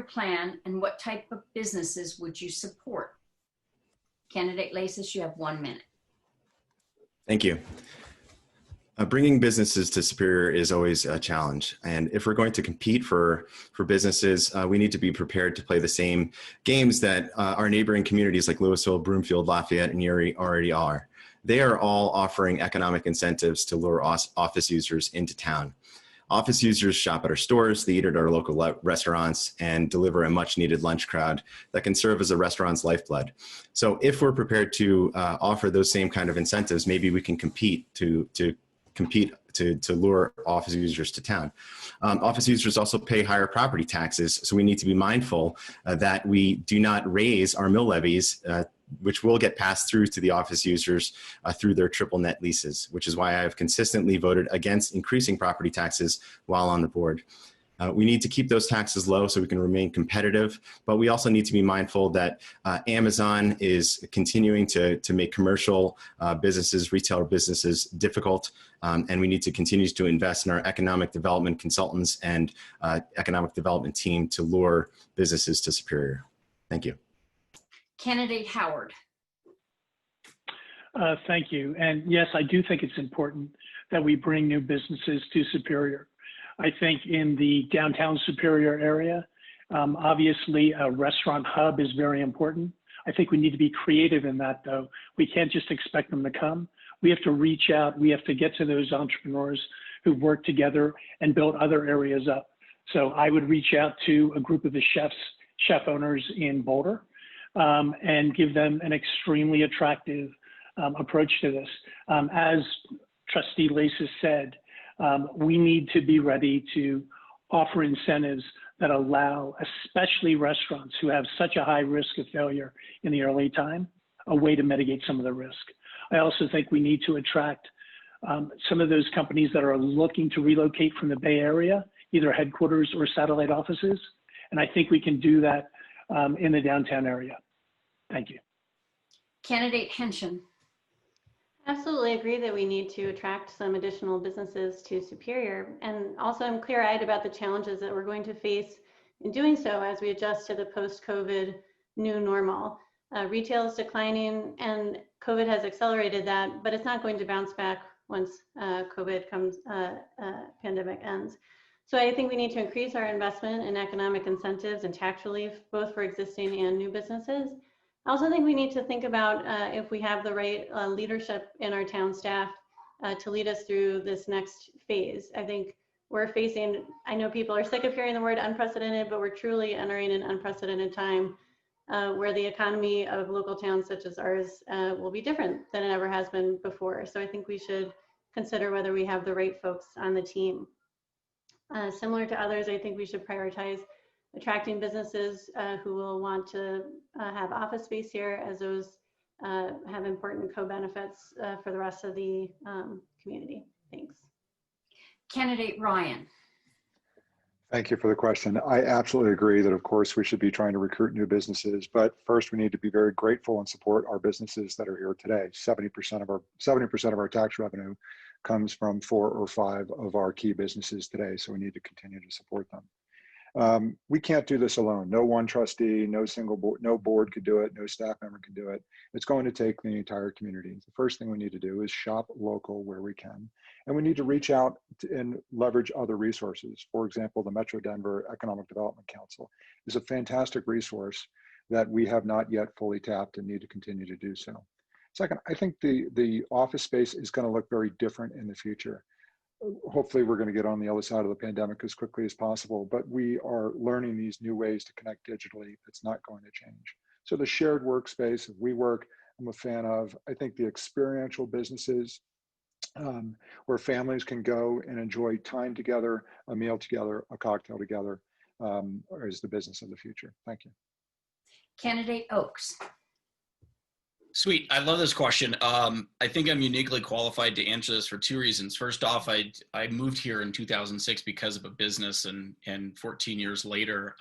plan and what type of businesses would you support? Candidate Lasis, you have 1 minute. Thank you. Bringing businesses to Superior is always a challenge. And if we're going to compete for businesses, we need to be prepared to play the same games that our neighboring communities like Louisville, Broomfield, Lafayette, and Erie already are. They are all offering economic incentives to lure office users into town. Office users shop at our stores, they eat at our local restaurants, and deliver a much needed lunch crowd that can serve as a restaurant's lifeblood. So if we're prepared to offer those same kind of incentives, maybe we can compete to lure office users to town. Office users also pay higher property taxes, so we need to be mindful that we do not raise our mill levies, which will get passed through to the office users through their triple net leases, which is why I have consistently voted against increasing property taxes while on the board. We need to keep those taxes low so we can remain competitive, but we also need to be mindful that Amazon is continuing to make commercial businesses, retail businesses difficult, and we need to continue to invest in our economic development consultants and economic development team to lure businesses to Superior. Thank you. Candidate Howard. Thank you. And yes, I do think it's important that we bring new businesses to Superior. I think in the downtown Superior area, obviously a restaurant hub is very important. I think we need to be creative in that though. We can't just expect them to come. We have to reach out. We have to get to those entrepreneurs who've worked together and built other areas up. So I would reach out to a group of the chef owners in Boulder and give them an extremely attractive approach to this. As Trustee Lasis said, we need to be ready to offer incentives that allow, especially restaurants who have such a high risk of failure in the early time, a way to mitigate some of the risk. I also think we need to attract some of those companies that are looking to relocate from the Bay Area, either headquarters or satellite offices. And I think we can do that in the downtown area. Thank you. Candidate Henshin. Absolutely agree that we need to attract some additional businesses to Superior. And also I'm clear-eyed about the challenges that we're going to face in doing so as we adjust to the post-COVID new normal. Retail is declining and COVID has accelerated that, but it's not going to bounce back once pandemic ends. So I think we need to increase our investment in economic incentives and tax relief, both for existing and new businesses. I also think we need to think about if we have the right leadership in our town staff to lead us through this next phase. I think we're facing, I know people are sick of hearing the word unprecedented, but we're truly entering an unprecedented time where the economy of local towns such as ours will be different than it ever has been before. So I think we should consider whether we have the right folks on the team. Similar to others, I think we should prioritize attracting businesses who will want to have office space here, as those have important co-benefits for the rest of the community. Thanks. Candidate Ryan. Thank you for the question. I absolutely agree that, of course, we should be trying to recruit new businesses, but first we need to be very grateful and support our businesses that are here today. 70% of our tax revenue comes from 4 or 5 of our key businesses today, so we need to continue to support them. We can't do this alone. No one trustee, no board could do it, no staff member can do it. It's going to take the entire community. The first thing we need to do is shop local where we can. And we need to reach out and leverage other resources. For example, the Metro Denver Economic Development Council is a fantastic resource that we have not yet fully tapped and need to continue to do so. Second, I think the office space is going to look very different in the future. Hopefully we're going to get on the other side of the pandemic as quickly as possible, but we are learning these new ways to connect digitally. It's not going to change. So the shared workspace, WeWork, I'm a fan of. I think the experiential businesses where families can go and enjoy time together, a meal together, a cocktail together, is the business of the future. Thank you. Candidate Oaks. Sweet. I love this question. I think I'm uniquely qualified to answer this for 2 reasons. First off, I moved here in 2006 because of a business, and 14 years later,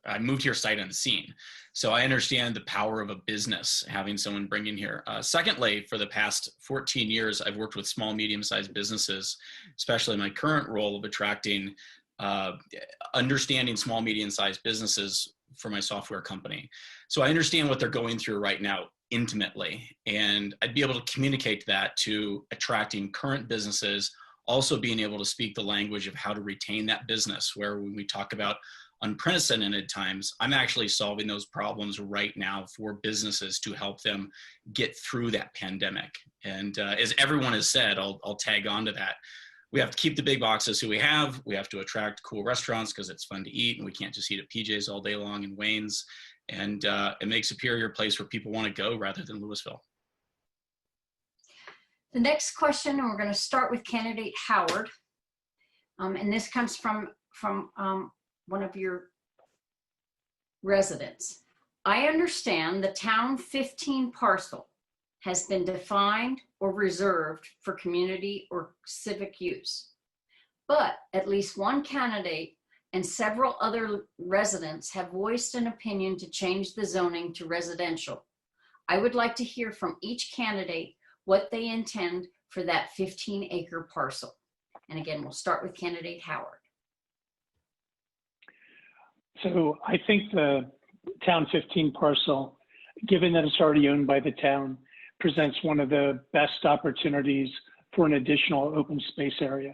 I moved here sight unseen. So I understand the power of a business, having someone bring in here. Secondly, for the past 14 years, I've worked with small, medium-sized businesses, especially in my current role of attracting understanding small, medium-sized businesses for my software company. So I understand what they're going through right now intimately, and I'd be able to communicate that to attracting current businesses, also being able to speak the language of how to retain that business, where when we talk about unprecedented times, I'm actually solving those problems right now for businesses to help them get through that pandemic. And as everyone has said, I'll tag on to that. We have to keep the big boxes who we have. We have to attract cool restaurants because it's fun to eat, and we can't just eat at PJ's all day long and Wayne's. And it makes Superior a place where people want to go rather than Louisville. The next question, and we're going to start with candidate Howard. And this comes from one of your residents. I understand the Town 15 parcel has been defined or reserved for community or civic use. But at least one candidate and several other residents have voiced an opinion to change the zoning to residential. I would like to hear from each candidate what they intend for that 15-acre parcel. And again, we'll start with candidate Howard. So I think the Town 15 parcel, given that it's already owned by the town, presents one of the best opportunities for an additional open space area.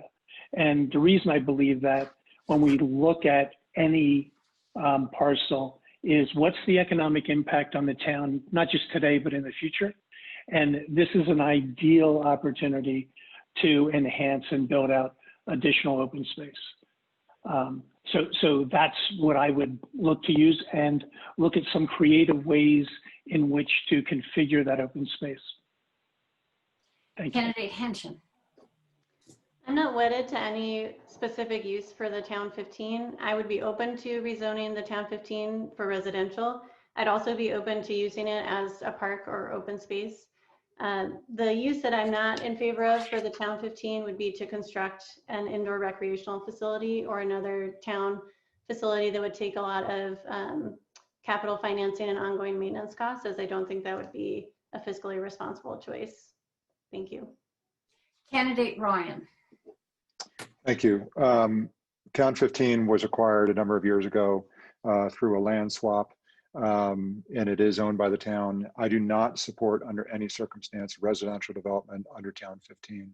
And the reason I believe that, when we look at any parcel, is what's the economic impact on the town, not just today, but in the future? And this is an ideal opportunity to enhance and build out additional open space. So that's what I would look to use, and look at some creative ways in which to configure that open space. Thank you. Candidate Henshin. I'm not wedded to any specific use for the Town 15. I would be open to rezoning the Town 15 for residential. I'd also be open to using it as a park or open space. The use that I'm not in favor of for the Town 15 would be to construct an indoor recreational facility or another town facility that would take a lot of capital financing and ongoing maintenance costs, as I don't think that would be a fiscally responsible choice. Thank you. Candidate Ryan. Thank you. Town 15 was acquired a number of years ago through a land swap, and it is owned by the town. I do not support under any circumstance residential development under Town 15.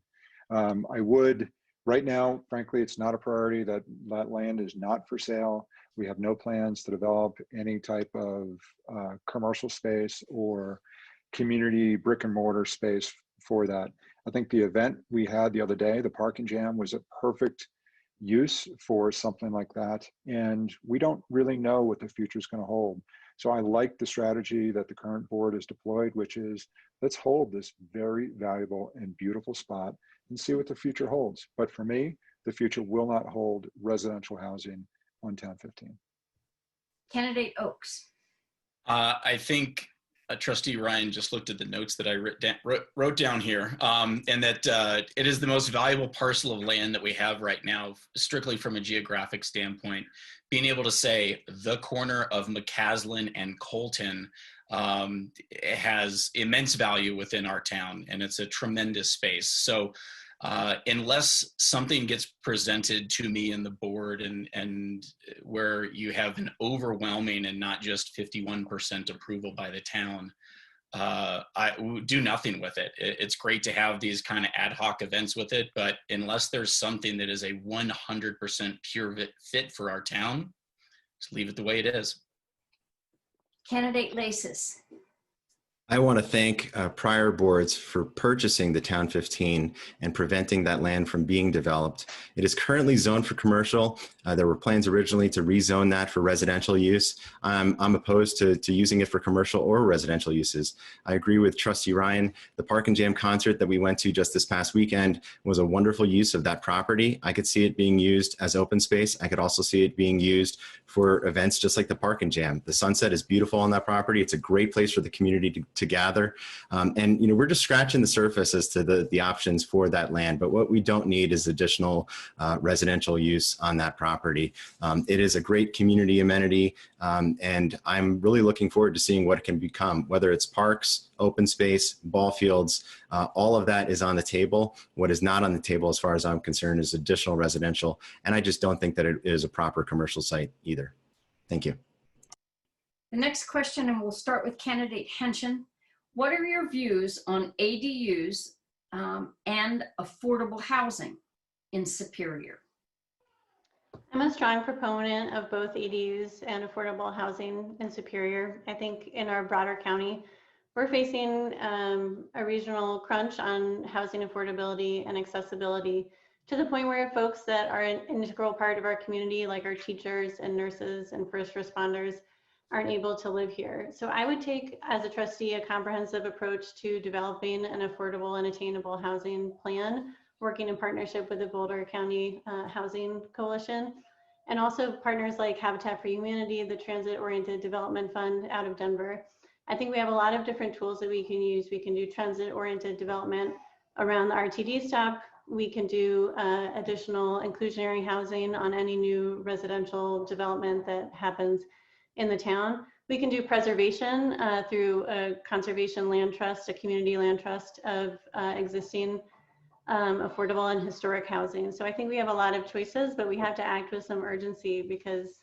I would, right now, frankly, it's not a priority. That land is not for sale. We have no plans to develop any type of commercial space or community brick and mortar space for that. I think the event we had the other day, the Park and Jam, was a perfect use for something like that. And we don't really know what the future is going to hold. So I like the strategy that the current board has deployed, which is let's hold this very valuable and beautiful spot and see what the future holds. But for me, the future will not hold residential housing on Town 15. Candidate Oaks. I think Trustee Ryan just looked at the notes that I wrote down here, and that it is the most valuable parcel of land that we have right now, strictly from a geographic standpoint. Being able to say the corner of McCaslin and Colton has immense value within our town, and it's a tremendous space. So unless something gets presented to me and the board and where you have an overwhelming and not just 51% approval by the town, I would do nothing with it. It's great to have these kind of ad hoc events with it, but unless there's something that is a 100% pure fit for our town, just leave it the way it is. Candidate Lasis. I want to thank prior boards for purchasing the Town 15 and preventing that land from being developed. It is currently zoned for commercial. There were plans originally to rezone that for residential use. I'm opposed to using it for commercial or residential uses. I agree with Trustee Ryan. The Park and Jam concert that we went to just this past weekend was a wonderful use of that property. I could see it being used as open space. I could also see it being used for events just like the Park and Jam. The sunset is beautiful on that property. It's a great place for the community to gather. And, we're just scratching the surface as to the options for that land. But what we don't need is additional residential use on that property. It is a great community amenity. And I'm really looking forward to seeing what it can become, whether it's parks, open space, ball fields, all of that is on the table. What is not on the table, as far as I'm concerned, is additional residential. And I just don't think that it is a proper commercial site either. Thank you. The next question, and we'll start with candidate Henshin. What are your views on ADUs and affordable housing in Superior? I'm a strong proponent of both ADUs and affordable housing in Superior. I think in our broader county, we're facing a regional crunch on housing affordability and accessibility, to the point where folks that are an integral part of our community, like our teachers and nurses and first responders, aren't able to live here. So I would take, as a trustee, a comprehensive approach to developing an affordable and attainable housing plan, working in partnership with the Boulder County Housing Coalition, and also partners like Habitat for Humanity, the Transit Oriented Development Fund out of Denver. I think we have a lot of different tools that we can use. We can do transit oriented development around the RTD stop. We can do additional inclusionary housing on any new residential development that happens in the town. We can do preservation through a conservation land trust, a community land trust of existing affordable and historic housing. So I think we have a lot of choices, but we have to act with some urgency because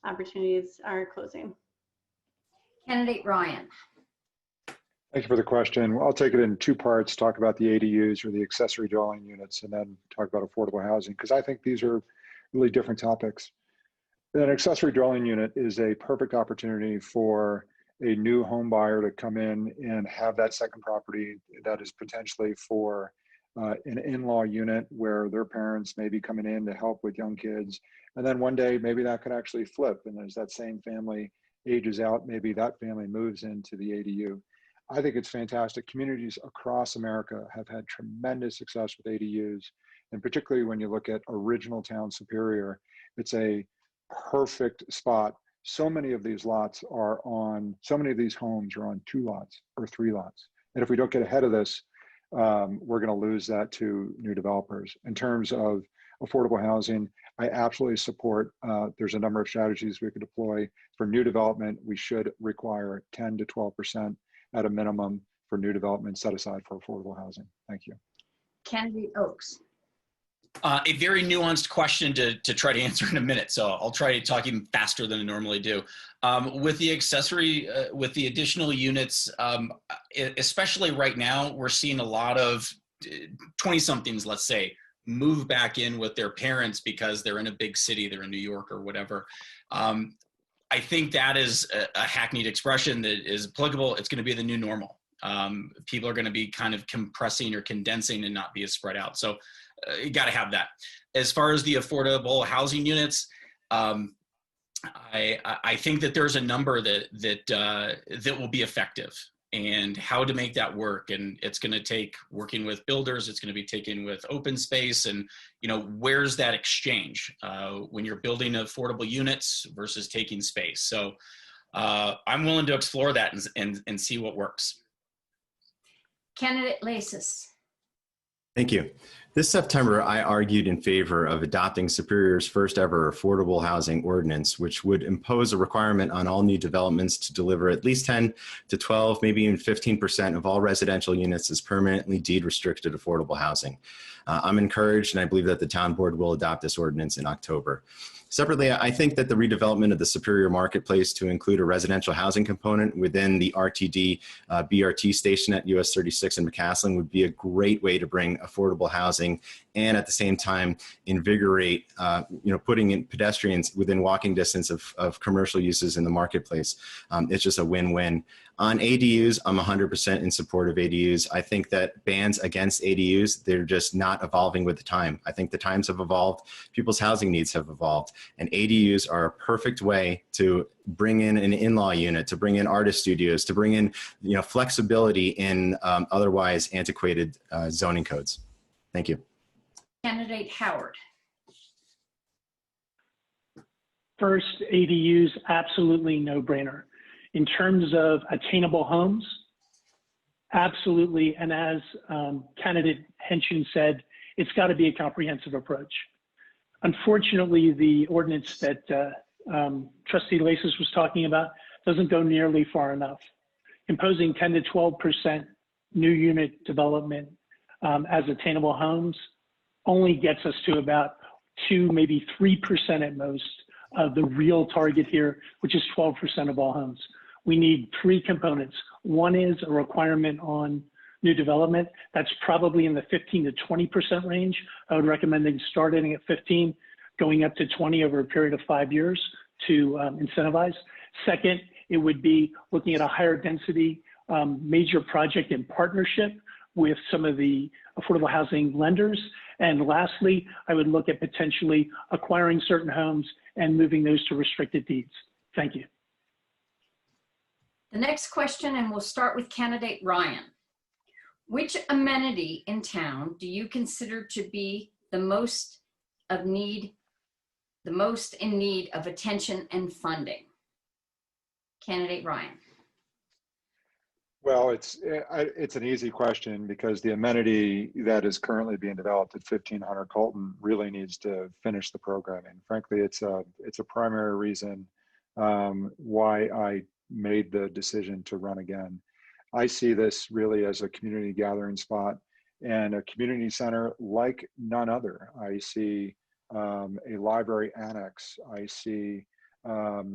opportunities are closing. Candidate Ryan. Thank you for the question. Well, I'll take it in two parts, talk about the ADUs or the accessory dwelling units, and then talk about affordable housing, because I think these are really different topics. An accessory dwelling unit is a perfect opportunity for a new home buyer to come in and have that second property that is potentially for an in-law unit where their parents may be coming in to help with young kids. And then one day, maybe that could actually flip. And as that same family ages out, maybe that family moves into the ADU. I think it's fantastic. Communities across America have had tremendous success with ADUs. And particularly when you look at original town Superior, it's a perfect spot. So many of these lots are on, so many of these homes are on 2 lots or 3 lots. And if we don't get ahead of this, we're going to lose that to new developers. In terms of affordable housing, I absolutely support, there's a number of strategies we could deploy. For new development, we should require 10 to 12% at a minimum for new development set aside for affordable housing. Thank you. Candidate Oaks. A very nuanced question to try to answer in a minute, so I'll try to talk even faster than I normally do. With the accessory, with the additional units, especially right now, we're seeing a lot of 20-somethings, let's say, move back in with their parents because they're in a big city, they're in New York or whatever. I think that is a hackneyed expression that is applicable. It's going to be the new normal. People are going to be kind of compressing or condensing and not be as spread out. So you got to have that. As far as the affordable housing units, I think that there's a number that will be effective, and how to make that work. And it's going to take working with builders. It's going to be taken with open space, and where's that exchange when you're building affordable units versus taking space. So I'm willing to explore that and see what works. Candidate Lasis. Thank you. This September, I argued in favor of adopting Superior's first ever affordable housing ordinance, which would impose a requirement on all new developments to deliver at least 10 to 12, maybe even 15% of all residential units as permanently deed restricted affordable housing. I'm encouraged, and I believe that the town board will adopt this ordinance in October. Separately, I think that the redevelopment of the Superior Marketplace to include a residential housing component within the RTD BRT station at US 36 in McCaslin would be a great way to bring affordable housing and at the same time invigorate, putting in pedestrians within walking distance of commercial uses in the marketplace. It's just a win-win. On ADUs, I'm 100% in support of ADUs. I think that bans against ADUs, they're just not evolving with the time. I think the times have evolved, people's housing needs have evolved, and ADUs are a perfect way to bring in an in-law unit, to bring in artist studios, to bring in flexibility in otherwise antiquated zoning codes. Thank you. Candidate Howard. First, ADUs, absolutely no brainer. In terms of attainable homes, absolutely. And as candidate Henshin said, it's got to be a comprehensive approach. Unfortunately, the ordinance that Trustee Lasis was talking about doesn't go nearly far enough. Imposing 10 to 12% new unit development as attainable homes only gets us to about 2, maybe 3% at most of the real target here, which is 12% of all homes. We need 3 components. One is a requirement on new development. That's probably in the 15 to 20% range. I would recommend them starting at 15, going up to 20 over a period of 5 years to incentivize. Second, it would be looking at a higher density major project in partnership with some of the affordable housing lenders. And lastly, I would look at potentially acquiring certain homes and moving those to restricted deeds. Thank you. The next question, and we'll start with candidate Ryan. Which amenity in town do you consider to be the most in need of attention and funding? Candidate Ryan. Well, it's an easy question because the amenity that is currently being developed at 1500 Colton really needs to finish the programming. Frankly, it's a primary reason why I made the decision to run again. I see this really as a community gathering spot and a community center like none other. I see a library annex. I see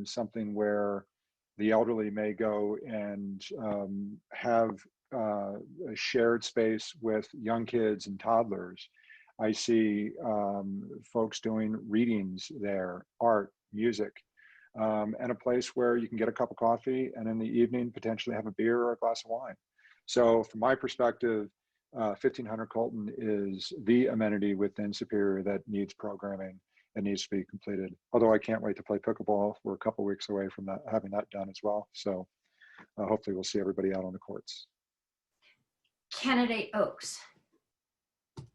something where the elderly may go and have a shared space with young kids and toddlers. I see folks doing readings there, art, music, and a place where you can get a cup of coffee and in the evening potentially have a beer or a glass of wine. So from my perspective, 1500 Colton is the amenity within Superior that needs programming and needs to be completed. Although I can't wait to play pickleball. We're a couple weeks away from that, having that done as well. So hopefully we'll see everybody out on the courts. Candidate Oakes.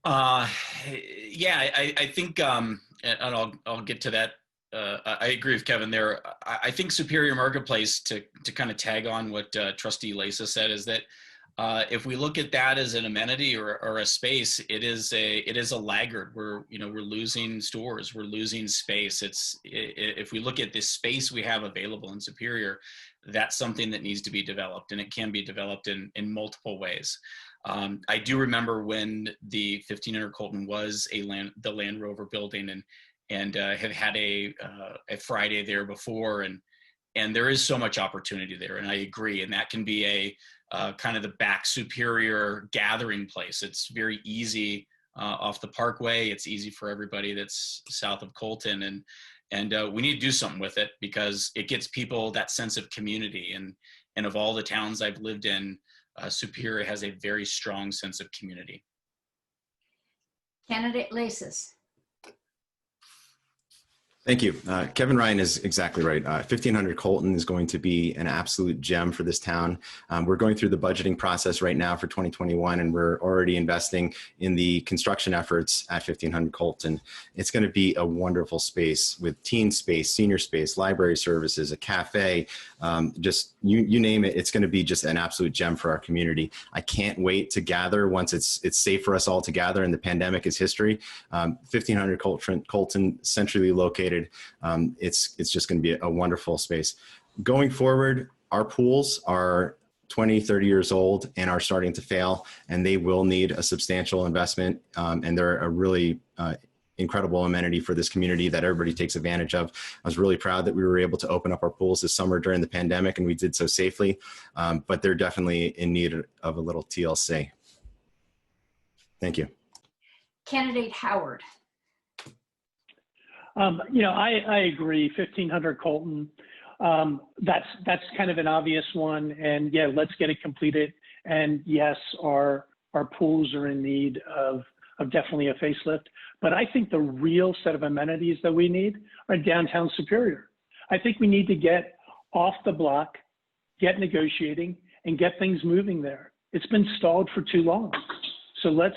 Yeah, I think, and I'll get to that. I agree with Kevin there. I think Superior Marketplace, to kind of tag on what Trustee Lasa said, is that if we look at that as an amenity or a space, it is a laggard. We're losing stores, we're losing space. If we look at this space we have available in Superior, that's something that needs to be developed, and it can be developed in multiple ways. I do remember when the 1500 Colton was the Land Rover building, and have had a Friday there before, and there is so much opportunity there, and I agree. And that can be a kind of the back Superior gathering place. It's very easy off the Parkway. It's easy for everybody that's south of Colton, and we need to do something with it because it gets people that sense of community. And of all the towns I've lived in, Superior has a very strong sense of community. Candidate Lasis. Thank you. Kevin Ryan is exactly right. 1500 Colton is going to be an absolute gem for this town. We're going through the budgeting process right now for 2021, and we're already investing in the construction efforts at 1500 Colton. It's going to be a wonderful space with teen space, senior space, library services, a cafe, just you name it. It's going to be just an absolute gem for our community. I can't wait to gather once it's safe for us all to gather and the pandemic is history. 1500 Colton, centrally located. It's just going to be a wonderful space. Going forward, our pools are 20, 30 years old and are starting to fail, and they will need a substantial investment. And they're a really incredible amenity for this community that everybody takes advantage of. I was really proud that we were able to open up our pools this summer during the pandemic, and we did so safely, but they're definitely in need of a little TLC. Thank you. Candidate Howard. I agree. 1500 Colton. That's kind of an obvious one, and yeah, let's get it completed. And yes, our pools are in need of definitely a facelift. But I think the real set of amenities that we need are downtown Superior. I think we need to get off the block, get negotiating, and get things moving there. It's been stalled for too long. So let's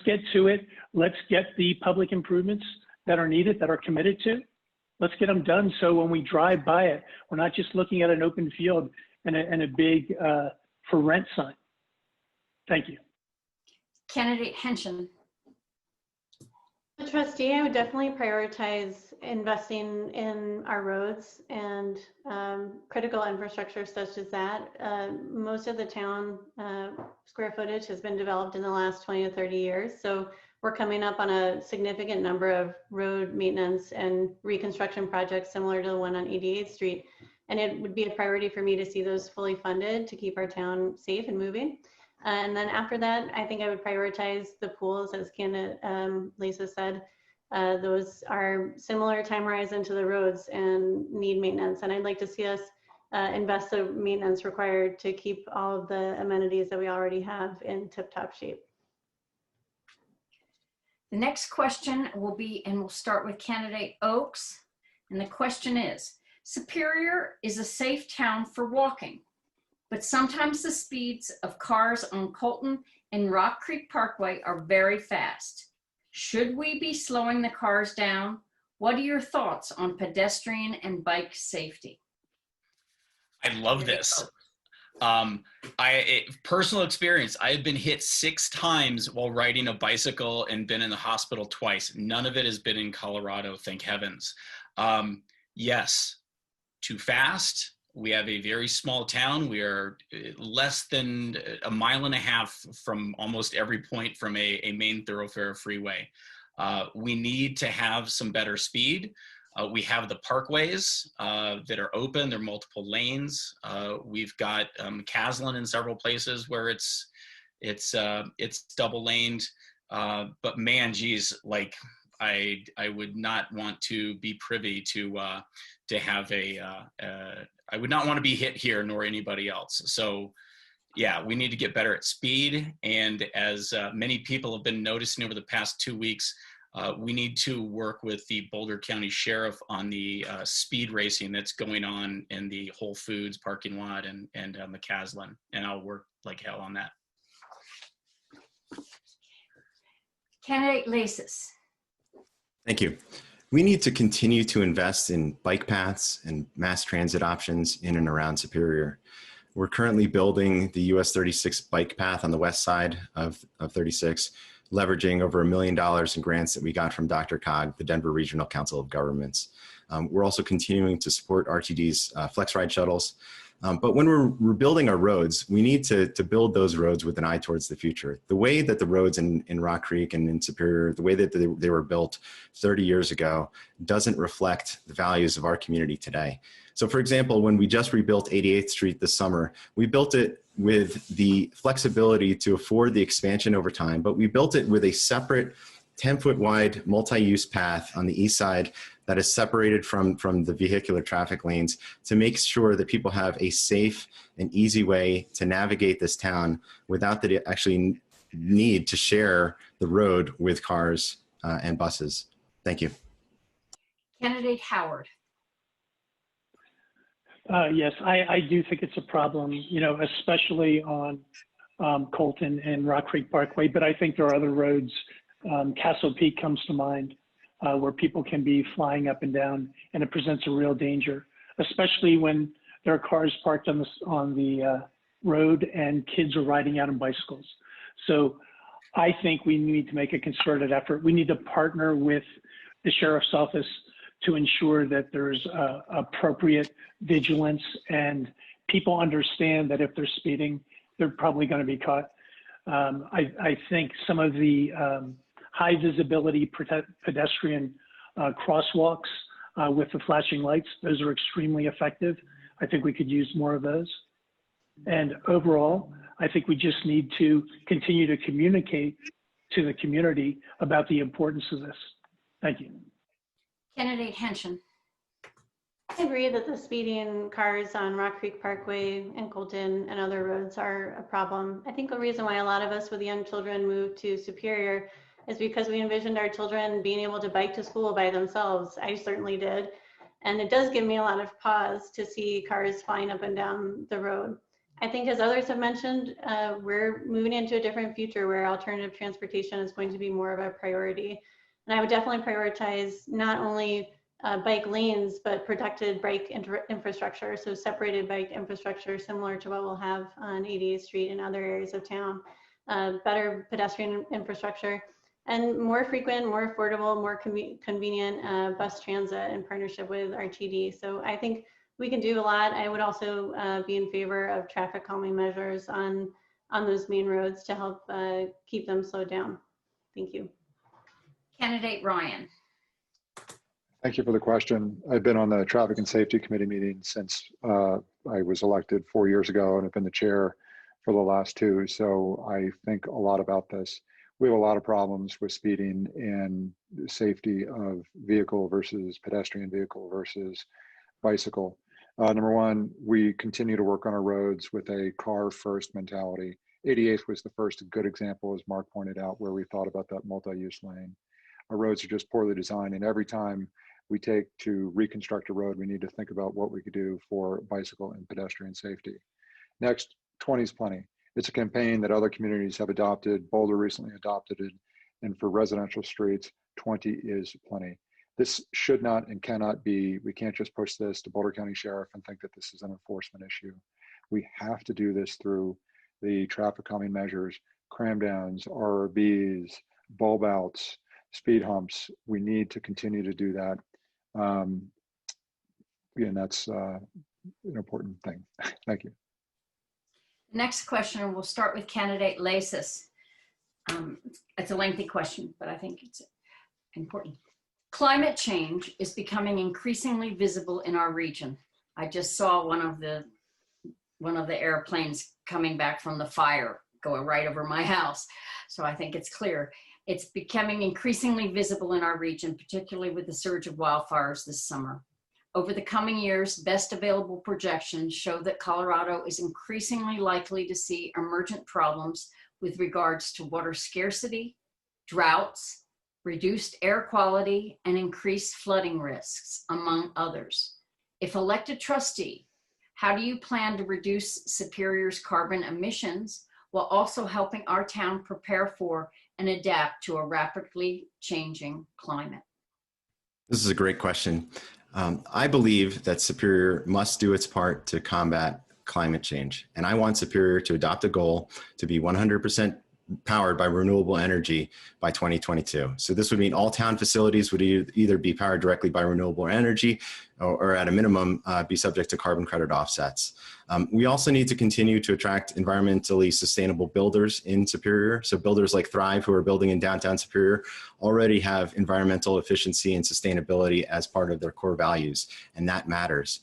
get to it. Let's get the public improvements that are needed, that are committed to. Let's get them done so when we drive by it, we're not just looking at an open field and a big for rent sign. Thank you. Candidate Henson. The trustee, I would definitely prioritize investing in our roads and critical infrastructure such as that. Most of the town square footage has been developed in the last 20 to 30 years. So we're coming up on a significant number of road maintenance and reconstruction projects similar to the one on 88th Street. And it would be a priority for me to see those fully funded to keep our town safe and moving. And then after that, I think I would prioritize the pools, as Lisa said. Those are similar time horizon to the roads and need maintenance. And I'd like to see us invest the maintenance required to keep all of the amenities that we already have in tip-top shape. The next question will be, and we'll start with candidate Oakes. And the question is, Superior is a safe town for walking, but sometimes the speeds of cars on Colton and Rock Creek Parkway are very fast. Should we be slowing the cars down? What are your thoughts on pedestrian and bike safety? I love this. Personal experience, I have been hit 6 times while riding a bicycle and been in the hospital twice. None of it has been in Colorado, thank heavens. Yes, too fast. We have a very small town. We are less than a mile and a half from almost every point from a main thoroughfare freeway. We need to have some better speed. We have the parkways that are open. There are multiple lanes. We've got Caslin in several places where it's double laned. But man, geez, like I would not want to be privy to have I would not want to be hit here nor anybody else. So yeah, we need to get better at speed. And as many people have been noticing over the past 2 weeks, we need to work with the Boulder County Sheriff on the speed racing that's going on in the Whole Foods parking lot and McCaslin, and I'll work like hell on that. Candidate Lasis. Thank you. We need to continue to invest in bike paths and mass transit options in and around Superior. We're currently building the US 36 bike path on the west side of 36, leveraging over $1 million in grants that we got from DRCOG, the Denver Regional Council of Governments. We're also continuing to support RTD's Flex Ride shuttles. But when we're building our roads, we need to build those roads with an eye towards the future. The way that the roads in Rock Creek and in Superior, the way that they were built 30 years ago doesn't reflect the values of our community today. So for example, when we just rebuilt 88th Street this summer, we built it with the flexibility to afford the expansion over time, but we built it with a separate 10-foot wide multi-use path on the east side that is separated from the vehicular traffic lanes to make sure that people have a safe and easy way to navigate this town without they actually need to share the road with cars and buses. Thank you. Candidate Howard. Yes, I do think it's a problem, you know, especially on Colton and Rock Creek Parkway, but I think there are other roads. Castle Peak comes to mind, where people can be flying up and down, and it presents a real danger, especially when there are cars parked on the road and kids are riding out on bicycles. So I think we need to make a concerted effort. We need to partner with the sheriff's office to ensure that there's appropriate vigilance and people understand that if they're speeding, they're probably going to be caught. I think some of the high visibility pedestrian crosswalks with the flashing lights, those are extremely effective. I think we could use more of those. And overall, I think we just need to continue to communicate to the community about the importance of this. Thank you. Candidate Henson. I agree that the speeding cars on Rock Creek Parkway and Colton and other roads are a problem. I think the reason why a lot of us with young children moved to Superior is because we envisioned our children being able to bike to school by themselves. I certainly did. And it does give me a lot of pause to see cars flying up and down the road. I think as others have mentioned, we're moving into a different future where alternative transportation is going to be more of a priority. And I would definitely prioritize not only bike lanes, but protected bike infrastructure. So separated bike infrastructure, similar to what we'll have on 88th Street and other areas of town. Better pedestrian infrastructure, and more frequent, more affordable, more convenient bus transit in partnership with RTD. So I think we can do a lot. I would also be in favor of traffic calming measures on those main roads to help keep them slowed down. Thank you. Candidate Ryan. Thank you for the question. I've been on the Traffic and Safety Committee meeting since I was elected 4 years ago, and I've been the chair for the last 2. So I think a lot about this. We have a lot of problems with speeding and safety of vehicle versus pedestrian vehicle versus bicycle. Number one, we continue to work on our roads with a car first mentality. 88th was the first good example, as Mark pointed out, where we thought about that multi-use lane. Our roads are just poorly designed, and every time we take to reconstruct a road, we need to think about what we could do for bicycle and pedestrian safety. Next, 20 is plenty. It's a campaign that other communities have adopted. Boulder recently adopted it. And for residential streets, 20 is plenty. This should not and cannot be, we can't just push this to Boulder County Sheriff and think that this is an enforcement issue. We have to do this through the traffic calming measures, cram downs, RRBs, bulb outs, speed humps. We need to continue to do that. And that's an important thing. Thank you. Next question, we'll start with candidate Lasis. It's a lengthy question, but I think it's important. Climate change is becoming increasingly visible in our region. I just saw one of the airplanes coming back from the fire going right over my house. So I think it's clear. It's becoming increasingly visible in our region, particularly with the surge of wildfires this summer. Over the coming years, best available projections show that Colorado is increasingly likely to see emergent problems with regards to water scarcity, droughts, reduced air quality, and increased flooding risks, among others. If elected trustee, how do you plan to reduce Superior's carbon emissions while also helping our town prepare for and adapt to a rapidly changing climate? This is a great question. I believe that Superior must do its part to combat climate change. And I want Superior to adopt a goal to be 100% powered by renewable energy by 2022. So this would mean all town facilities would either be powered directly by renewable energy or at a minimum be subject to carbon credit offsets. We also need to continue to attract environmentally sustainable builders in Superior. So builders like Thrive, who are building in downtown Superior, already have environmental efficiency and sustainability as part of their core values, and that matters.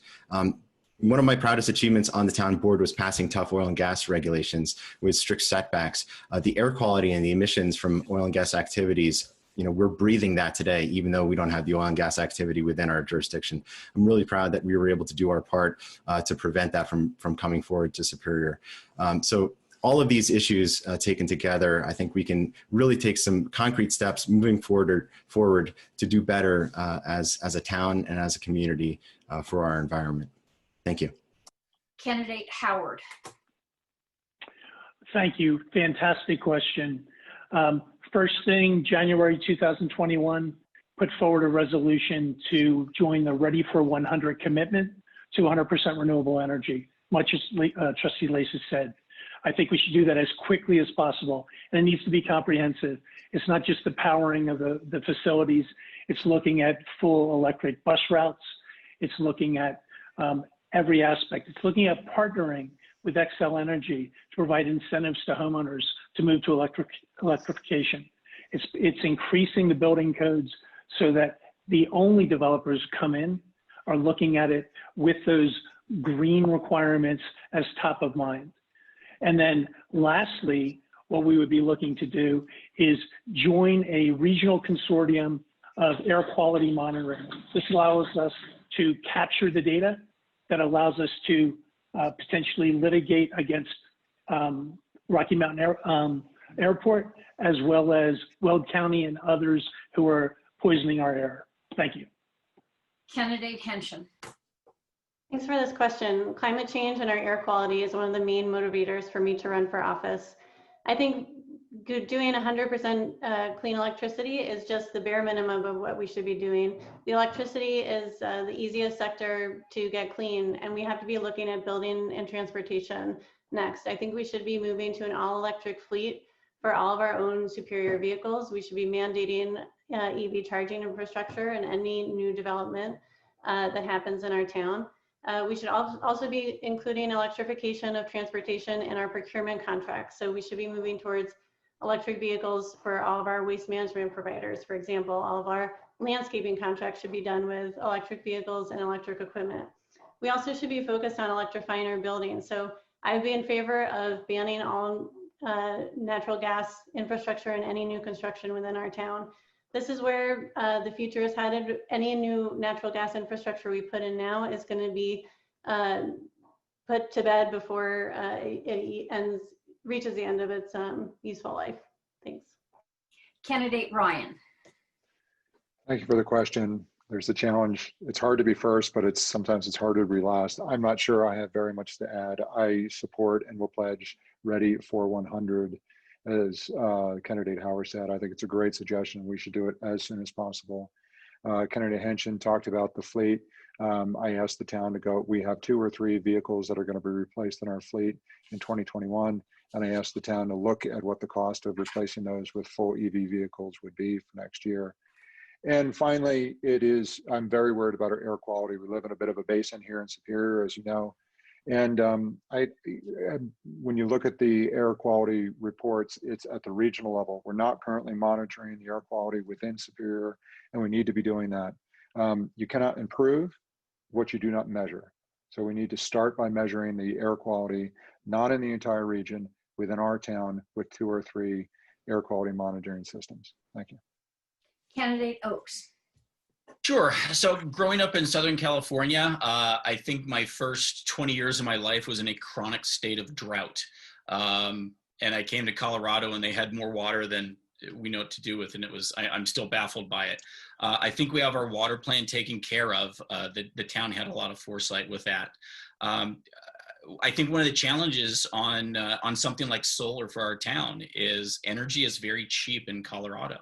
One of my proudest achievements on the town board was passing tough oil and gas regulations with strict setbacks. The air quality and the emissions from oil and gas activities, we're breathing that today, even though we don't have the oil and gas activity within our jurisdiction. I'm really proud that we were able to do our part to prevent that from coming forward to Superior. So all of these issues taken together, I think we can really take some concrete steps moving forward to do better as a town and as a community for our environment. Thank you. Candidate Howard. Thank you. Fantastic question. First thing, January 2021, put forward a resolution to join the Ready for 100 commitment to 100% renewable energy, much as Trustee Lasis said. I think we should do that as quickly as possible, and it needs to be comprehensive. It's not just the powering of the facilities. It's looking at full electric bus routes. It's looking at every aspect. It's looking at partnering with Xcel Energy to provide incentives to homeowners to move to electrification. It's increasing the building codes so that the only developers come in are looking at it with those green requirements as top of mind. And then lastly, what we would be looking to do is join a regional consortium of air quality monitoring. This allows us to capture the data that allows us to potentially litigate against Rocky Mountain Airport, as well as Weld County and others who are poisoning our air. Thank you. Candidate Henshin. Thanks for this question. Climate change and our air quality is one of the main motivators for me to run for office. I think doing 100% clean electricity is just the bare minimum of what we should be doing. The electricity is the easiest sector to get clean, and we have to be looking at building and transportation next. I think we should be moving to an all-electric fleet for all of our own Superior vehicles. We should be mandating EV charging infrastructure in any new development that happens in our town. We should also be including electrification of transportation in our procurement contracts. So we should be moving towards electric vehicles for all of our waste management providers. For example, all of our landscaping contracts should be done with electric vehicles and electric equipment. We also should be focused on electrifying our buildings. So I'd be in favor of banning all natural gas infrastructure in any new construction within our town. This is where the future is headed. Any new natural gas infrastructure we put in now is going to be put to bed before it reaches the end of its useful life. Thanks. Candidate Ryan. Thank you for the question. There's a challenge. It's hard to be first, but sometimes it's harder to be last. I'm not sure I have very much to add. I support and will pledge Ready for 100. As candidate Howard said, I think it's a great suggestion. We should do it as soon as possible. Candidate Henshin talked about the fleet. I asked the town to go, we have 2 or 3 vehicles that are going to be replaced in our fleet in 2021. And I asked the town to look at what the cost of replacing those with full EV vehicles would be for next year. And finally, I'm very worried about our air quality. We live in a bit of a basin here in Superior, as you know. And when you look at the air quality reports, it's at the regional level. We're not currently monitoring the air quality within Superior, and we need to be doing that. You cannot improve what you do not measure. So we need to start by measuring the air quality, not in the entire region, within our town with 2 or 3 air quality monitoring systems. Thank you. Candidate Oakes. Sure. So growing up in Southern California, I think my first 20 years of my life was in a chronic state of drought. And I came to Colorado and they had more water than we know what to do with. And I'm still baffled by it. I think we have our water plan taken care of. The town had a lot of foresight with that. I think one of the challenges on something like solar for our town is energy is very cheap in Colorado.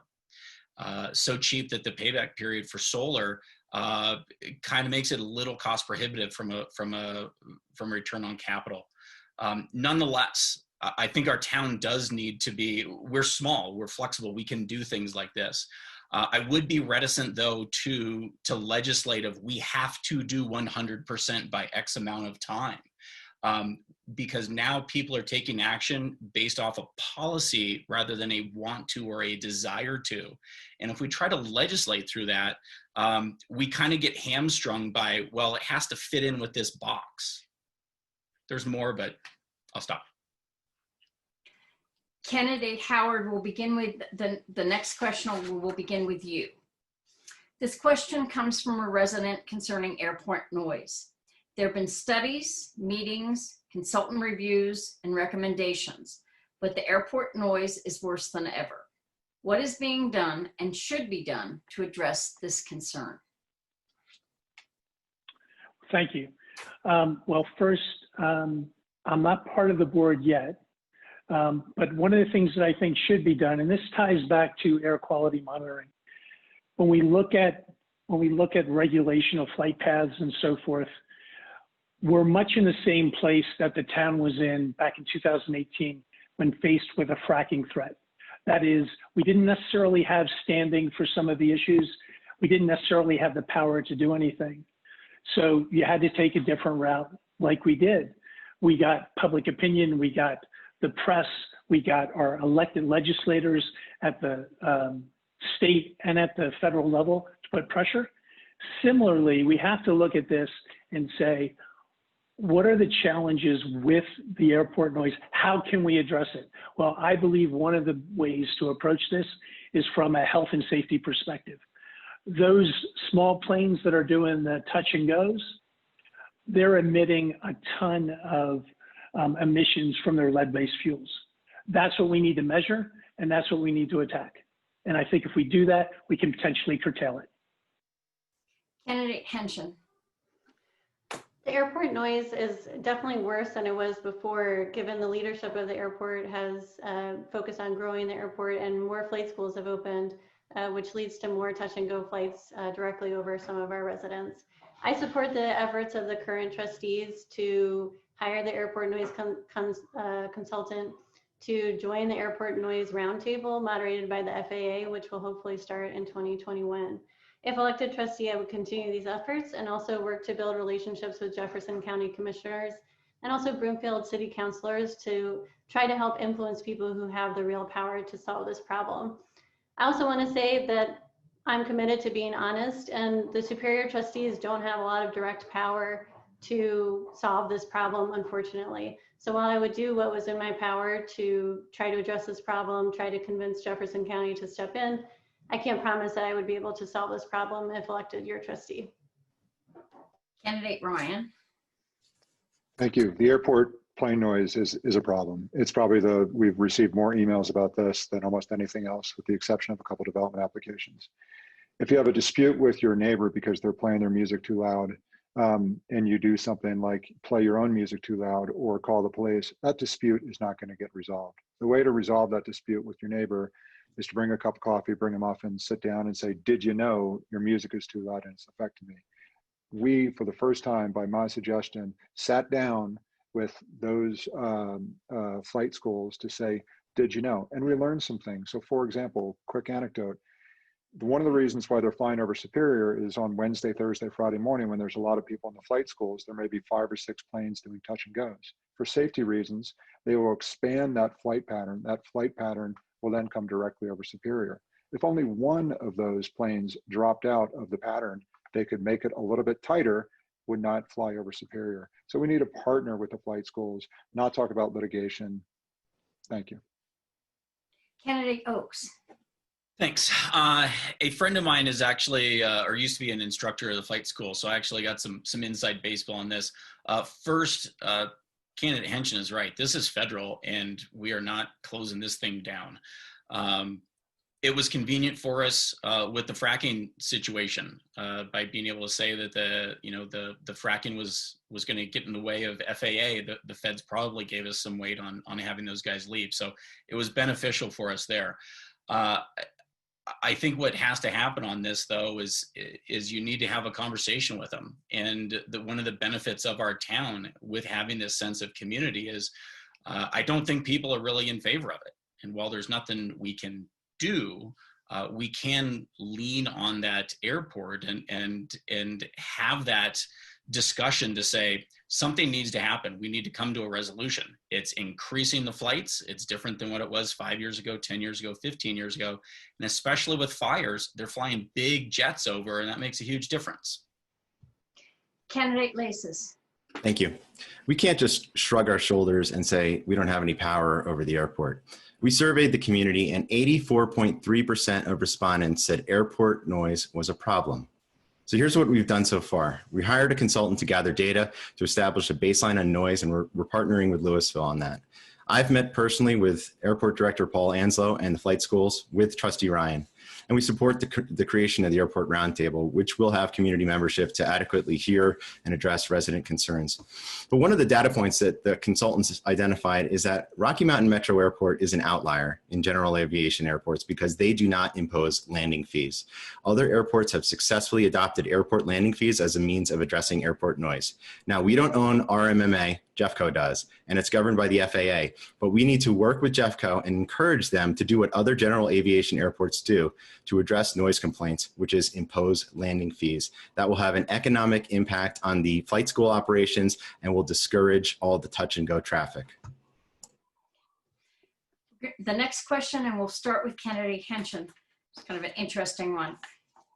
So cheap that the payback period for solar kind of makes it a little cost prohibitive from a return on capital. Nonetheless, I think our town does need to be, we're small, we're flexible, we can do things like this. I would be reticent though to legislative, we have to do 100% by X amount of time. Because now people are taking action based off of policy rather than a want to or a desire to. And if we try to legislate through that, we kind of get hamstrung by, well, it has to fit in with this box. There's more, but I'll stop. Candidate Howard, will begin with the next question. Will begin with you. This question comes from a resident concerning airport noise. There have been studies, meetings, consultant reviews, and recommendations, but the airport noise is worse than ever. What is being done and should be done to address this concern? Thank you. Well, first, I'm not part of the board yet, but one of the things that I think should be done, and this ties back to air quality monitoring. When we look at regulation of flight paths and so forth, we're much in the same place that the town was in back in 2018 when faced with a fracking threat. That is, we didn't necessarily have standing for some of the issues. We didn't necessarily have the power to do anything. So you had to take a different route like we did. We got public opinion, we got the press, we got our elected legislators at the state and at the federal level to put pressure. Similarly, we have to look at this and say, what are the challenges with the airport noise? How can we address it? Well, I believe one of the ways to approach this is from a health and safety perspective. Those small planes that are doing the touch and goes, they're emitting a ton of emissions from their lead-based fuels. That's what we need to measure, and that's what we need to attack. And I think if we do that, we can potentially curtail it. Candidate Henshin. The airport noise is definitely worse than it was before, given the leadership of the airport has focused on growing the airport, and more flight schools have opened, which leads to more touch and go flights directly over some of our residents. I support the efforts of the current trustees to hire the airport noise consultant to join the airport noise roundtable moderated by the FAA, which will hopefully start in 2021. If elected trustee, I would continue these efforts and also work to build relationships with Jefferson County commissioners and also Broomfield city councilors to try to help influence people who have the real power to solve this problem. I also want to say that I'm committed to being honest, and the Superior trustees don't have a lot of direct power to solve this problem, unfortunately. So while I would do what was in my power to try to address this problem, try to convince Jefferson County to step in, I can't promise that I would be able to solve this problem if elected your trustee. Candidate Ryan. Thank you. The airport plane noise is a problem. It's probably we've received more emails about this than almost anything else, with the exception of a couple development applications. If you have a dispute with your neighbor because they're playing their music too loud, and you do something like play your own music too loud or call the police, that dispute is not going to get resolved. The way to resolve that dispute with your neighbor is to bring a cup of coffee, bring a muffin, sit down and say, did you know your music is too loud and it's affecting me? We, for the first time, by my suggestion, sat down with those flight schools to say, did you know? And we learned some things. So for example, quick anecdote, one of the reasons why they're flying over Superior is on Wednesday, Thursday, Friday morning, when there's a lot of people in the flight schools, there may be 5 or 6 planes doing touch and goes. For safety reasons, they will expand that flight pattern. That flight pattern will then come directly over Superior. If only one of those planes dropped out of the pattern, they could make it a little bit tighter, would not fly over Superior. So we need to partner with the flight schools, not talk about litigation. Thank you. Candidate Oaks. Thanks. A friend of mine is actually, or used to be an instructor at the flight school, so I actually got some inside baseball on this. First, Candidate Henson is right. This is federal, and we are not closing this thing down. It was convenient for us with the fracking situation by being able to say that the fracking was going to get in the way of FAA. The feds probably gave us some weight on having those guys leave, so it was beneficial for us there. I think what has to happen on this, though, is you need to have a conversation with them. And one of the benefits of our town with having this sense of community is I don't think people are really in favor of it. And while there's nothing we can do, we can lean on that airport and have that discussion to say something needs to happen. We need to come to a resolution. It's increasing the flights. It's different than what it was 5 years ago, 10 years ago, 15 years ago. And especially with fires, they're flying big jets over, and that makes a huge difference. Candidate Laces. Thank you. We can't just shrug our shoulders and say we don't have any power over the airport. We surveyed the community, and 84.3% of respondents said airport noise was a problem. So here's what we've done so far. We hired a consultant to gather data to establish a baseline on noise, and we're partnering with Louisville on that. I've met personally with Airport Director Paul Anslow and the flight schools with Trustee Ryan. And we support the creation of the Airport Roundtable, which will have community membership to adequately hear and address resident concerns. But one of the data points that the consultants identified is that Rocky Mountain Metro Airport is an outlier in general aviation airports because they do not impose landing fees. Other airports have successfully adopted airport landing fees as a means of addressing airport noise. Now, we don't own RMMA, Jeffco does, and it's governed by the FAA, but we need to work with Jeffco and encourage them to do what other general aviation airports do to address noise complaints, which is impose landing fees. That will have an economic impact on the flight school operations and will discourage all the touch and go traffic. The next question, and we'll start with Candidate Henson. It's kind of an interesting one.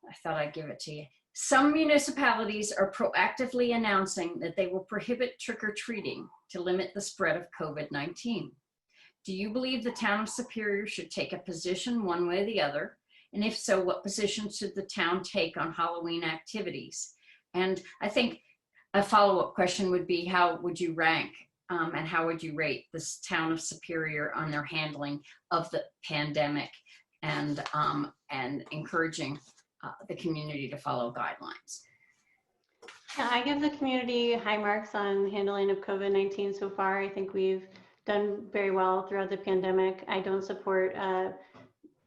I thought I'd give it to you. Some municipalities are proactively announcing that they will prohibit trick-or-treating to limit the spread of COVID-19. Do you believe the town of Superior should take a position one way or the other? And if so, what position should the town take on Halloween activities? And I think a follow-up question would be, how would you rank and how would you rate this town of Superior on their handling of the pandemic and encouraging the community to follow guidelines? Yeah, I give the community high marks on handling of COVID-19 so far. I think we've done very well throughout the pandemic. I don't support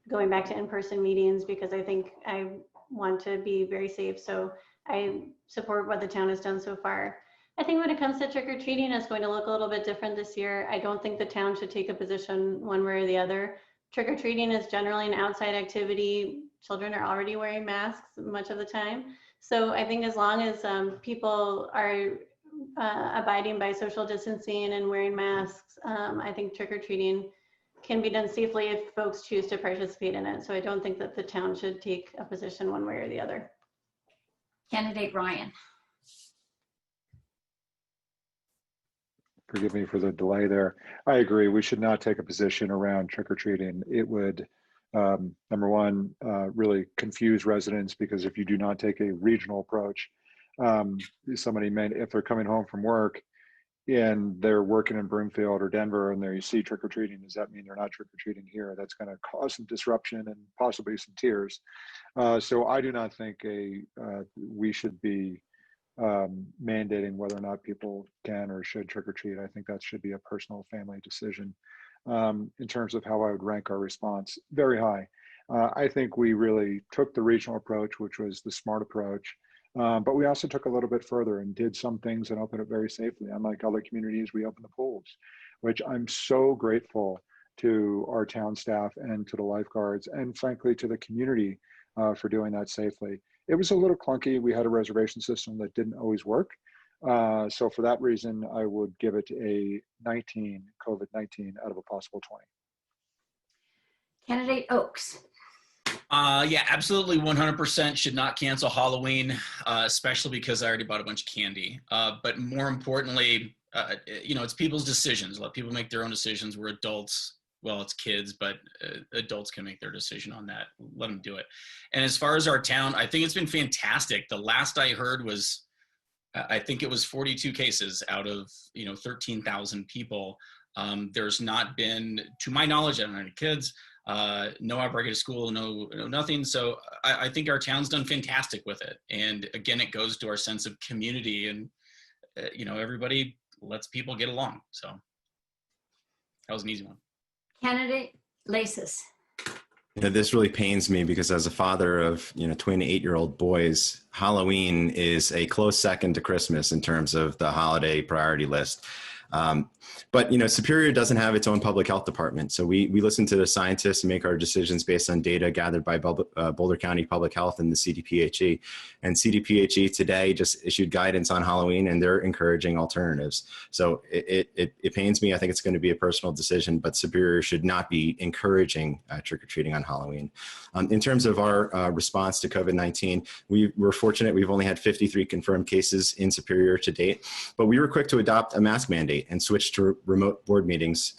going back to in-person meetings because I think I want to be very safe. So I support what the town has done so far. I think when it comes to trick-or-treating, it's going to look a little bit different this year. I don't think the town should take a position one way or the other. Trick-or-treating is generally an outside activity. Children are already wearing masks much of the time. So I think as long as people are abiding by social distancing and wearing masks, I think trick-or-treating can be done safely if folks choose to participate in it. So I don't think that the town should take a position one way or the other. Candidate Ryan. Forgive me for the delay there. I agree. We should not take a position around trick-or-treating. It would, number one, really confuse residents, because if you do not take a regional approach, somebody may, if they're coming home from work and they're working in Broomfield or Denver and there you see trick-or-treating, does that mean they're not trick-or-treating here? That's going to cause some disruption and possibly some tears. So I do not think we should be mandating whether or not people can or should trick-or-treat. I think that should be a personal family decision. In terms of how I would rank our response, very high. I think we really took the regional approach, which was the smart approach, but we also took a little bit further and did some things and opened it very safely. Unlike other communities, we opened the pools, which I'm so grateful to our town staff and to the lifeguards and frankly to the community for doing that safely. It was a little clunky. We had a reservation system that didn't always work. So for that reason, I would give it a 19, COVID-19 out of a possible 20. Candidate Oaks. Yeah, absolutely 100% should not cancel Halloween, especially because I already bought a bunch of candy. But more importantly, it's people's decisions. Let people make their own decisions. We're adults. Well, it's kids, but adults can make their decision on that. Let them do it. And as far as our town, I think it's been fantastic. The last I heard was, I think it was 42 cases out of 13,000 people. There's not been, to my knowledge, I don't have any kids, no outbreak at school, no nothing. So I think our town's done fantastic with it. And again, it goes to our sense of community and, everybody lets people get along. So that was an easy one. Candidate Lasis. This really pains me because as a father of, twin 8-year-old boys, Halloween is a close second to Christmas in terms of the holiday priority list. But Superior doesn't have its own public health department. So we listen to the scientists and make our decisions based on data gathered by Boulder County Public Health and the CDPHE. And CDPHE today just issued guidance on Halloween, and they're encouraging alternatives. So it pains me. I think it's going to be a personal decision, but Superior should not be encouraging trick-or-treating on Halloween. In terms of our response to COVID-19, we're fortunate. We've only had 53 confirmed cases in Superior to date, but we were quick to adopt a mask mandate and switch to remote board meetings.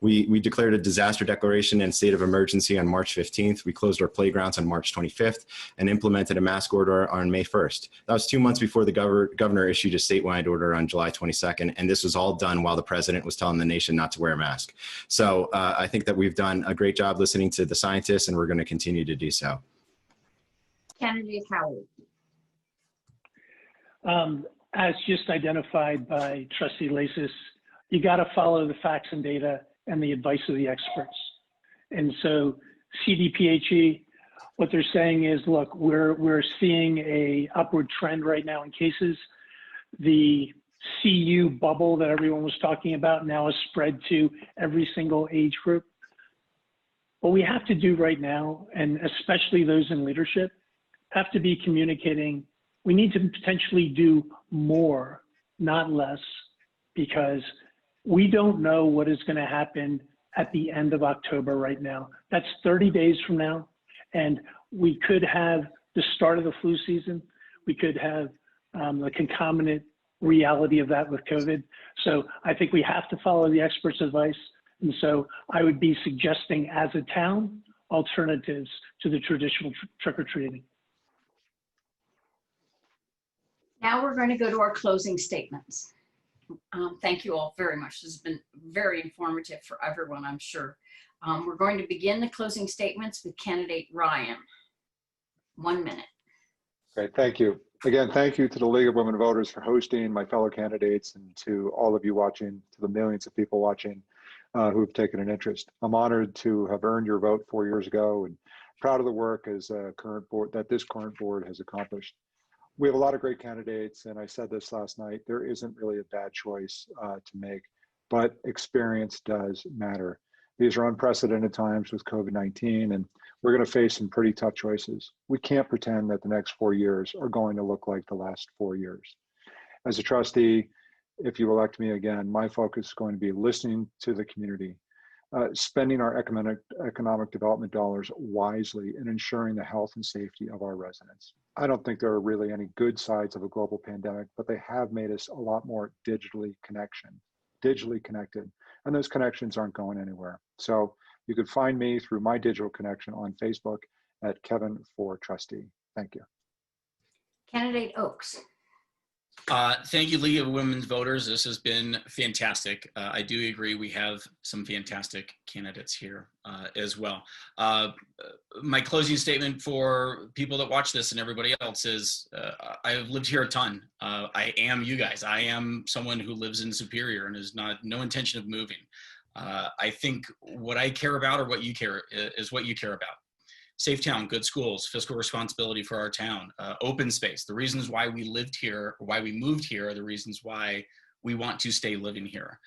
We declared a disaster declaration and state of emergency on March 15th. We closed our playgrounds on March 25th and implemented a mask order on May 1st. That was 2 months before the governor issued a statewide order on July 22nd. And this was all done while the president was telling the nation not to wear a mask. So I think that we've done a great job listening to the scientists, and we're going to continue to do so. Candidate Howard. As just identified by Trustee Lasis, you got to follow the facts and data and the advice of the experts. And so CDPHE, what they're saying is, look, we're seeing a upward trend right now in cases. The CU bubble that everyone was talking about now is spread to every single age group. What we have to do right now, and especially those in leadership, have to be communicating. We need to potentially do more, not less, because we don't know what is going to happen at the end of October right now. That's 30 days from now, and we could have the start of the flu season. We could have the concomitant reality of that with COVID. So I think we have to follow the experts' advice. And so I would be suggesting, as a town, alternatives to the traditional trick-or-treating. Now we're going to go to our closing statements. Thank you all very much. This has been very informative for everyone, I'm sure. We're going to begin the closing statements with candidate Ryan. 1 minute. Great, thank you. Again, thank you to the League of Women Voters for hosting, my fellow candidates, and to all of you watching, to the millions of people watching who have taken an interest. I'm honored to have earned your vote 4 years ago and proud of the work as a current board that this current board has accomplished. We have a lot of great candidates, and I said this last night, there isn't really a bad choice to make, but experience does matter. These are unprecedented times with COVID-19, and we're going to face some pretty tough choices. We can't pretend that the next 4 years are going to look like the last 4 years. As a trustee, if you elect me again, my focus is going to be listening to the community, spending our economic development dollars wisely, and ensuring the health and safety of our residents. I don't think there are really any good sides of a global pandemic, but they have made us a lot more digitally connected, and those connections aren't going anywhere. So you could find me through my digital connection on Facebook at Kevin for Trustee. Thank you. Candidate Oakes. Thank you, League of Women Voters. This has been fantastic. I do agree we have some fantastic candidates here as well. My closing statement for people that watch this and everybody else is I have lived here a ton. I am you guys. I am someone who lives in Superior and has no intention of moving. I think what I care about or what you care is what you care about. Safe town, good schools, fiscal responsibility for our town, open space. The reasons why we lived here, or why we moved here, are the reasons why we want to stay living here.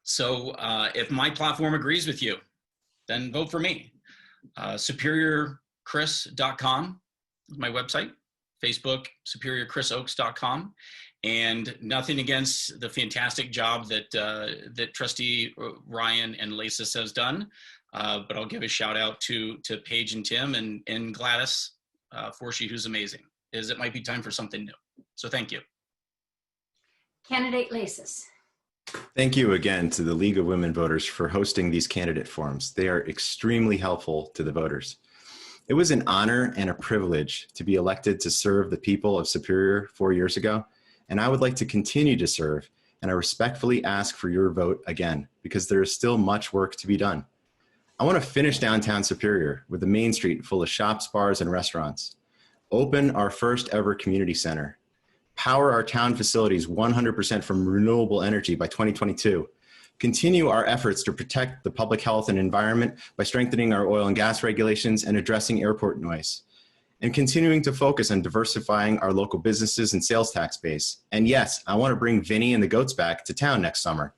So if my platform agrees with you, then vote for me. SuperiorChris.com is my website. Facebook, SuperiorChrisOakes.com. And nothing against the fantastic job that that Trustee Ryan and Lasis has done. But I'll give a shout out to Paige and Tim and Gladys Forshee, who's amazing. It might be time for something new. So thank you. Candidate Lasis. Thank you again to the League of Women Voters for hosting these candidate forums. They are extremely helpful to the voters. It was an honor and a privilege to be elected to serve the people of Superior 4 years ago, and I would like to continue to serve, and I respectfully ask for your vote again, because there is still much work to be done. I want to finish downtown Superior with the main street full of shops, bars, and restaurants. Open our first ever community center. Power our town facilities 100% from renewable energy by 2022. Continue our efforts to protect the public health and environment by strengthening our oil and gas regulations and addressing airport noise. And continuing to focus on diversifying our local businesses and sales tax base. And yes, I want to bring Vinny and the goats back to town next summer.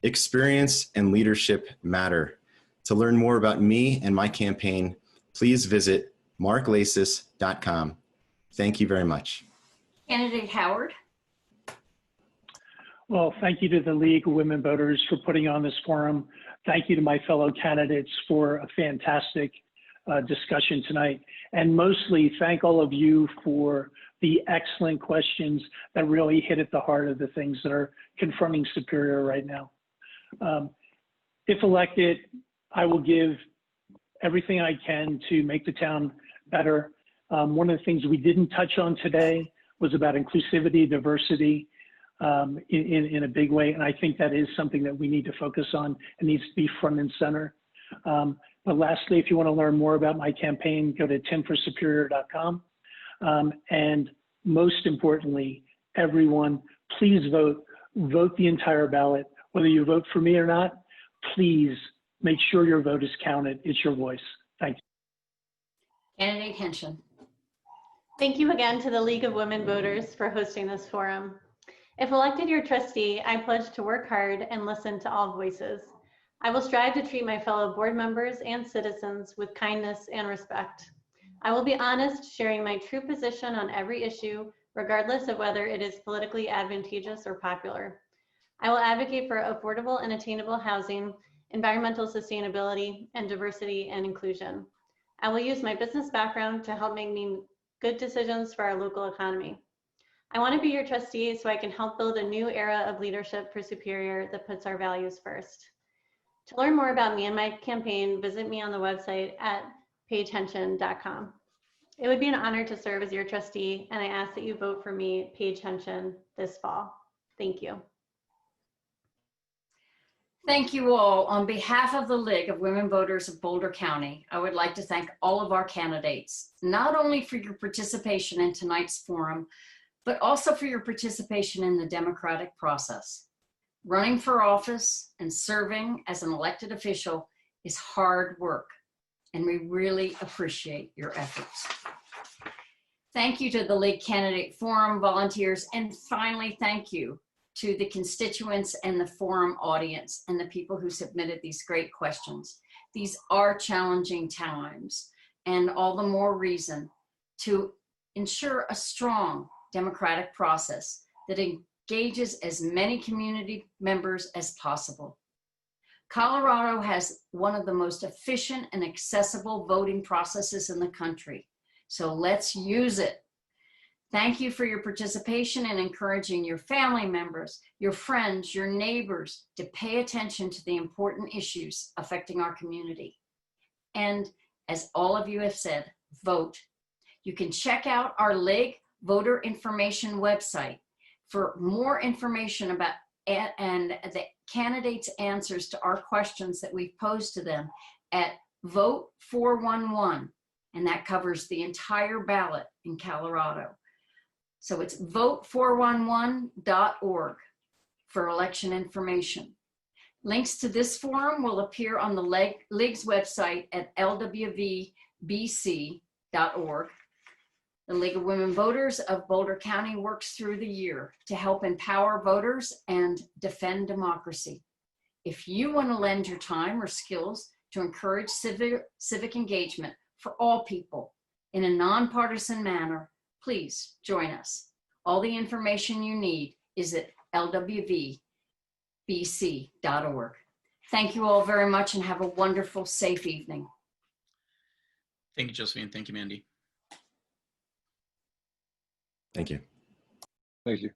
Experience and leadership matter. To learn more about me and my campaign, please visit marklasis.com. Thank you very much. Candidate Howard. Well, thank you to the League of Women Voters for putting on this forum. Thank you to my fellow candidates for a fantastic discussion tonight. And mostly thank all of you for the excellent questions that really hit at the heart of the things that are confronting Superior right now. If elected, I will give everything I can to make the town better. One of the things we didn't touch on today was about inclusivity, diversity in a big way. And I think that is something that we need to focus on. It needs to be front and center. But lastly, if you want to learn more about my campaign, go to timforsuperior.com. And most importantly, everyone, please vote. Vote the entire ballot. Whether you vote for me or not, please make sure your vote is counted. It's your voice. Thank you. Candidate Henshin. Thank you again to the League of Women Voters for hosting this forum. If elected your trustee, I pledge to work hard and listen to all voices. I will strive to treat my fellow board members and citizens with kindness and respect. I will be honest, sharing my true position on every issue, regardless of whether it is politically advantageous or popular. I will advocate for affordable and attainable housing, environmental sustainability, and diversity and inclusion. I will use my business background to help make good decisions for our local economy. I want to be your trustee so I can help build a new era of leadership for Superior that puts our values first. To learn more about me and my campaign, visit me on the website at paigehenshin.com. It would be an honor to serve as your trustee, and I ask that you vote for me, Paige Henshin, this fall. Thank you. Thank you all. On behalf of the League of Women Voters of Boulder County, I would like to thank all of our candidates, not only for your participation in tonight's forum, but also for your participation in the democratic process. Running for office and serving as an elected official is hard work, and we really appreciate your efforts. Thank you to the League Candidate Forum volunteers, and finally, thank you to the constituents and the forum audience and the people who submitted these great questions. These are challenging times, and all the more reason to ensure a strong democratic process that engages as many community members as possible. Colorado has one of the most efficient and accessible voting processes in the country, so let's use it. Thank you for your participation and encouraging your family members, your friends, your neighbors to pay attention to the important issues affecting our community. And as all of you have said, vote. You can check out our League voter information website for more information about and the candidates' answers to our questions that we've posed to them at Vote 411, and that covers the entire ballot in Colorado. So it's vote411.org for election information. Links to this forum will appear on the League's website at lwvbc.org. The League of Women Voters of Boulder County works through the year to help empower voters and defend democracy. If you want to lend your time or skills to encourage civic engagement for all people in a nonpartisan manner, please join us. All the information you need is at lwvbc.org. Thank you all very much and have a wonderful, safe evening. Thank you, Josephine. Thank you, Mandy. Thank you. Thank you.